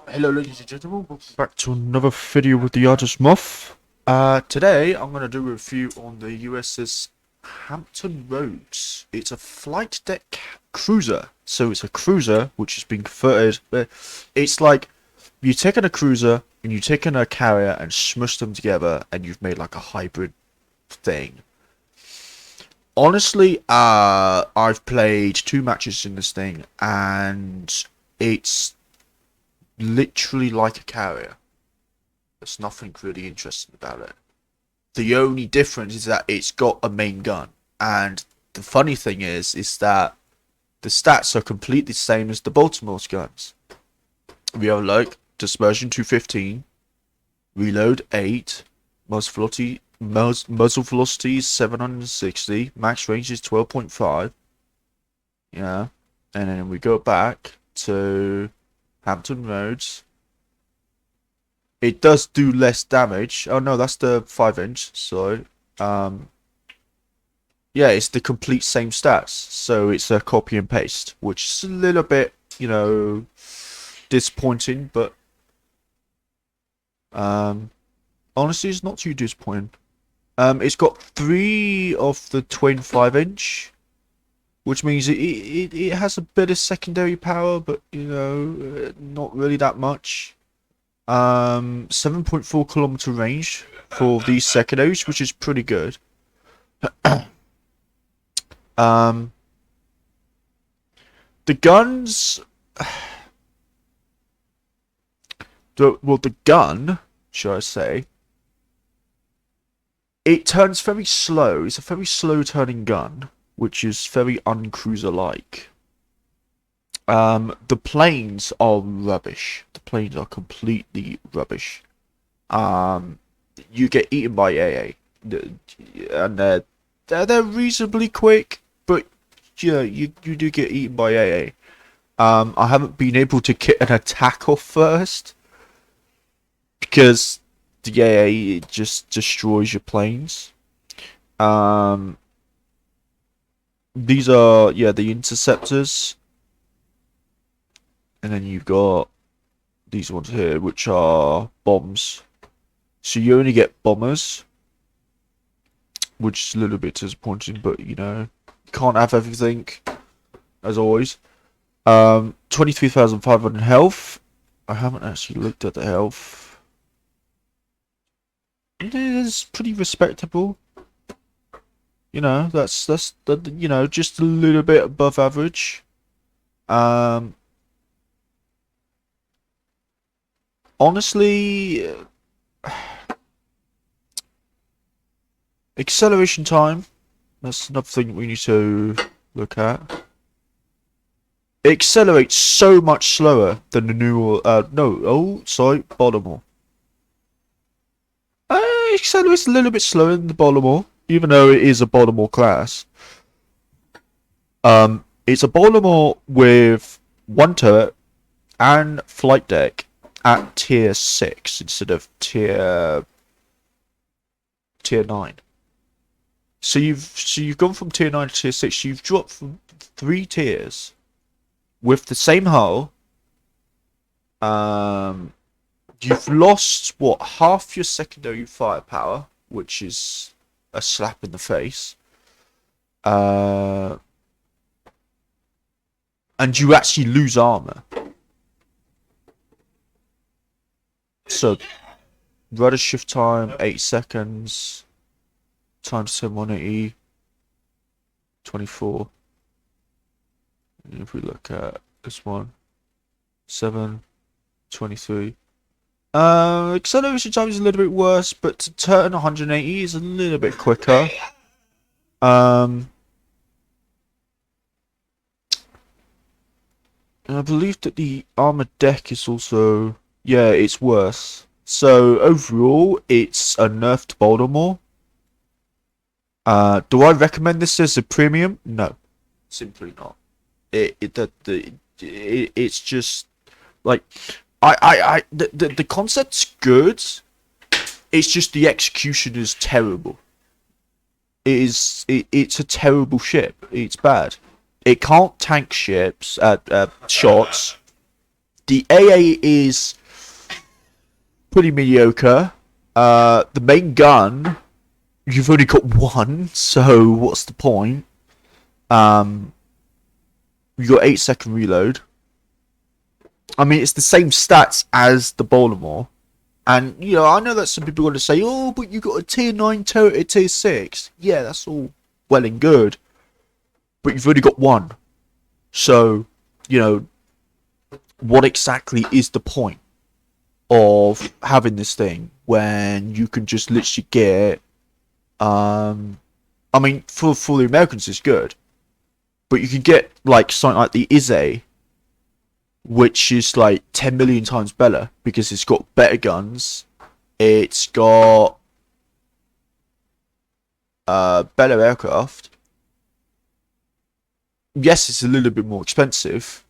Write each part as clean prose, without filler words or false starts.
Hello ladies and gentlemen, welcome back to another video with the artist Muff. Today I'm going to do a review on the USS Hampton Roads. It's a flight deck cruiser, so it's a cruiser which has been converted. It's like you've taken a cruiser and you've taken a carrier and smushed them together and you've made like a hybrid thing. Honestly, I've played 2 matches in this thing and it's literally like a carrier. There's nothing really interesting about it. The only difference is that it's got a main gun, and the funny thing is that the stats are completely the same as the Baltimore's guns. We have like dispersion 215, reload 8, muzzle velocity is 760, max range is 12.5. Yeah, and then we go back to Hampton Roads. It does do less damage. Oh no, that's the 5-inch. So, yeah, it's the complete same stats. So it's a copy and paste, which is a little bit, you know, disappointing. But honestly, it's not too disappointing. It's got 3 of the twin 5-inch. Which means it has a bit of secondary power, but, you know, not really that much. 7.4 kilometer range for these secondaries, which is pretty good. The guns... the gun, should I say, it turns very slow. It's a very slow turning gun, which is very uncruiser-like. The planes are rubbish. The planes are completely rubbish. You get eaten by AA, and they're reasonably quick, but yeah, you do get eaten by AA. I haven't been able to get an attack off first because the AA just destroys your planes. These are, yeah, the interceptors. And then you've got these ones here, which are bombs. So you only get bombers, which is a little bit disappointing, but, you know, you can't have everything, as always. 23,500 health. I haven't actually looked at the health. It is pretty respectable. You know, that's you know, just a little bit above average. Honestly, acceleration time, that's another thing we need to look at. It accelerates so much slower than the new, Baltimore. It accelerates a little bit slower than the Baltimore, even though it is a Baltimore class. It's a Baltimore with 1 turret and flight deck at tier 6 instead of tier 9. So you've gone from tier 9 to tier 6. You've dropped from 3 tiers with the same hull. You've lost what, half your secondary firepower, which is a slap in the face. And you actually lose armor. So, rudder shift time, 8 seconds. Time to 180, 24. And if we look at this one, 7, 23. Acceleration time is a little bit worse, but to turn 180 is a little bit quicker. And I believe that the armored deck is also... yeah, it's worse. So, overall, it's a nerfed Baltimore. Do I recommend this as a premium? No. Simply not. It's just... like... the concept's good. It's just the execution is terrible. It's a terrible ship. It's bad. It can't tank shots. The AA is pretty mediocre. The main gun, you've only got one, so what's the point? You got 8-second reload. I mean, it's the same stats as the Baltimore. And, you know, I know that some people are going to say, oh, but you got a tier 9 turret, a tier 6. Yeah, that's all well and good. But you've only got one. So, you know, what exactly is the point of having this thing when you can just literally get... I mean, for the Americans, it's good. But you can get, like, something like the Izzy, which is like 10 million times better because it's got better guns, it's got better aircraft. Yes, it's a little bit more expensive.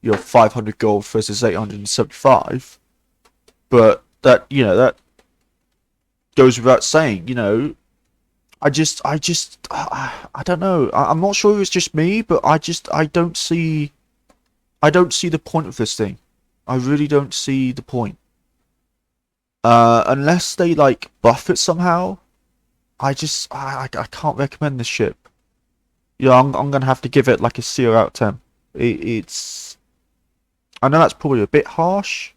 You're 500 gold versus 875, but that, you know, that goes without saying. You know, I don't know. I'm not sure if it's just me, but I don't see the point of this thing. I really don't see the point. Unless they like buff it somehow, I can't recommend this ship. Yeah, I'm gonna have to give it like a 0 out of 10. It's I know that's probably a bit harsh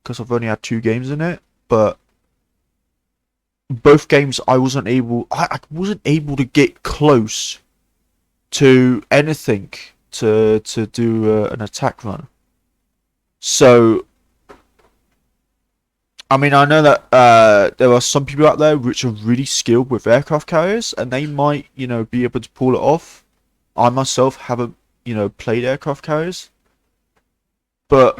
because I've only had 2 games in it, but both games I wasn't able to get close to anything to do an attack run. So, I mean, I know that there are some people out there which are really skilled with aircraft carriers, and they might, you know, be able to pull it off. I myself haven't, you know, played aircraft carriers, but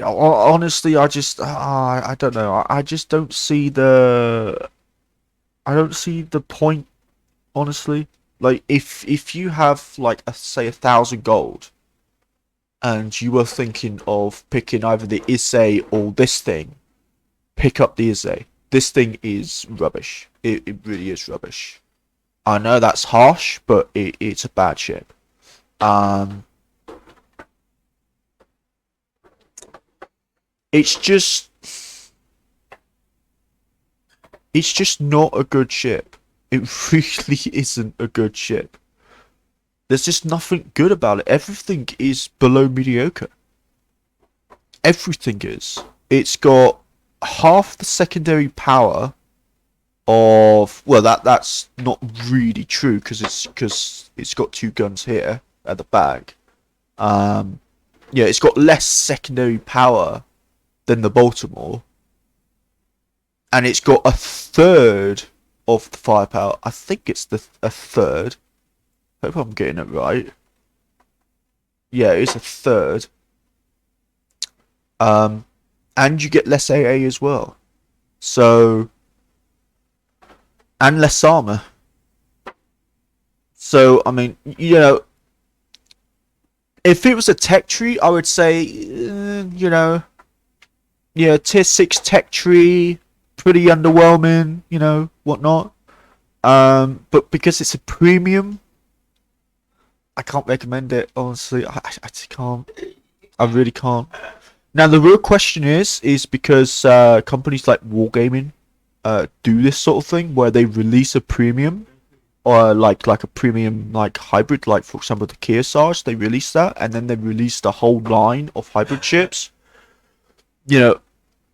honestly, I don't know. I just don't see the point. Honestly, like if you have like say 1,000 gold, and you were thinking of picking either the Issei or this thing, pick up the Issei. This thing is rubbish. It really is rubbish. I know that's harsh, but it's a bad ship. It's just not a good ship. It really isn't a good ship. There's just nothing good about it. Everything is below mediocre. Everything is. It's got half the secondary power of, well, that's not really true because it's got 2 guns here at the back. Yeah, it's got less secondary power than the Baltimore, and it's got a third of the firepower. I think it's a third. Hope I'm getting it right. Yeah, it's a third. And you get less AA as well. So, and less armor. So, I mean, you know, if it was a tech tree, I would say, you know, yeah, tier 6 tech tree, pretty underwhelming, you know, whatnot. But because it's a premium, I can't recommend it, honestly. I just can't. I really can't. Now, the real question is because companies like Wargaming do this sort of thing, where they release a premium, or like a premium like hybrid, like for example the Kearsarge, they release that, and then they release the whole line of hybrid ships. You know,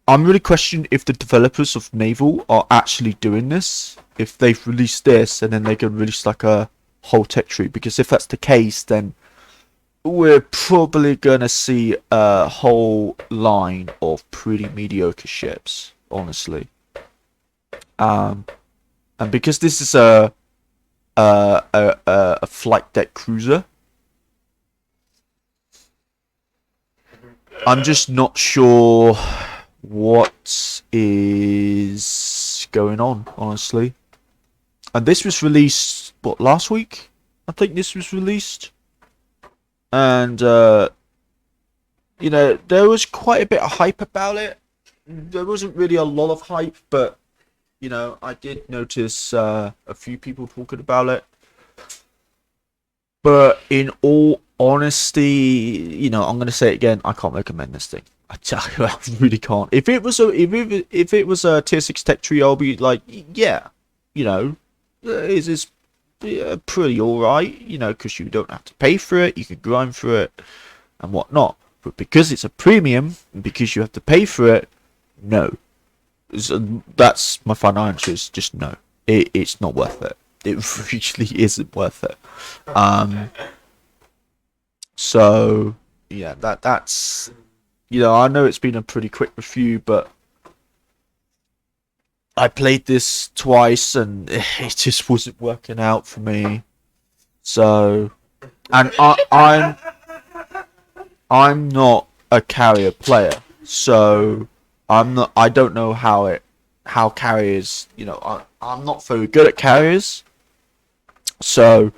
I'm really questioning if the developers of Naval are actually doing this. If they've released this and then they can release like a whole tech tree, because if that's the case, then we're probably gonna see a whole line of pretty mediocre ships, honestly. And because this is a flight deck cruiser, I'm just not sure what is going on, honestly. And this was released, what, last week? I think this was released. And, you know, there was quite a bit of hype about it. There wasn't really a lot of hype, but, you know, I did notice a few people talking about it. But in all honesty, you know, I'm gonna say it again. I can't recommend this thing. I tell you, I really can't. If it was a tier 6 tech tree, I'll be like, yeah, you know, is pretty all right, you know, because you don't have to pay for it, you can grind for it and whatnot. But because it's a premium and because you have to pay for it, no. So that's my final answer. Is just no. It's not worth it. It really isn't worth it. So yeah, that's you know, I know it's been a pretty quick review, but I played this twice and it just wasn't working out for me. So, and I'm not a carrier player, so I'm not. I don't know how carriers. You know, I'm not very good at carriers. So,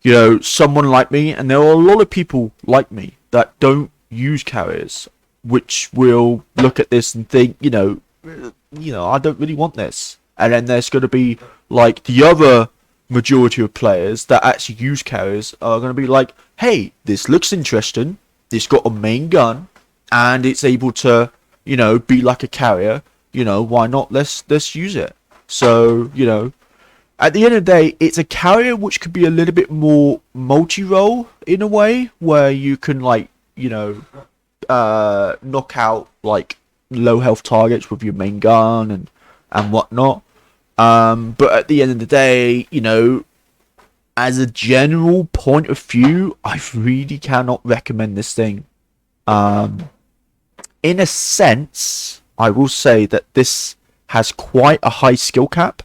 you know, someone like me, and there are a lot of people like me that don't use carriers, which will look at this and think, I don't really want this. And then there's going to be like the other majority of players that actually use carriers are going to be like, hey, this looks interesting. It's got a main gun, and it's able to, be like a carrier. Why not? Let's use it. So, at the end of the day, it's a carrier which could be a little bit more multi-role in a way, where you can knock out like low health targets with your main gun and whatnot. But at the end of the day, as a general point of view, I really cannot recommend this thing. In a sense, I will say that this has quite a high skill cap.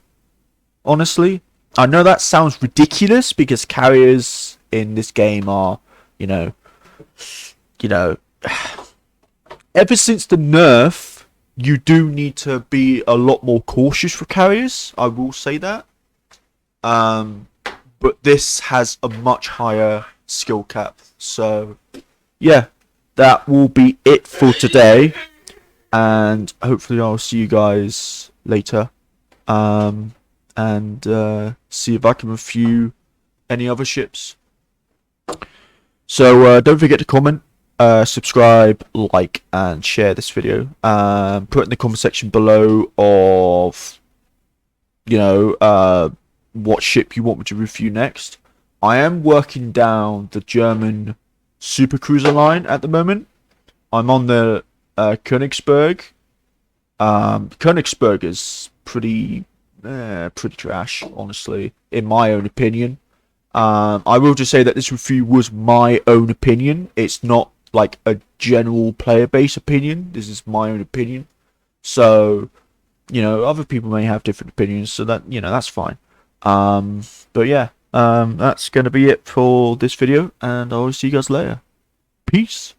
Honestly, I know that sounds ridiculous because carriers in this game are, ever since the nerf, you do need to be a lot more cautious with carriers. I will say that. But this has a much higher skill cap. So, yeah, that will be it for today. And hopefully I'll see you guys later. And see if I can review any other ships. So don't forget to comment, subscribe, like, and share this video. Put in the comment section below of what ship you want me to review next. I am working down the German super cruiser line at the moment. I'm on the Königsberg. Königsberg is pretty trash, honestly, in my own opinion. I will just say that this review was my own opinion. It's not like a general player base opinion. This is my own opinion. So, other people may have different opinions, so that, that's fine. But yeah, that's going to be it for this video, and I'll see you guys later. Peace.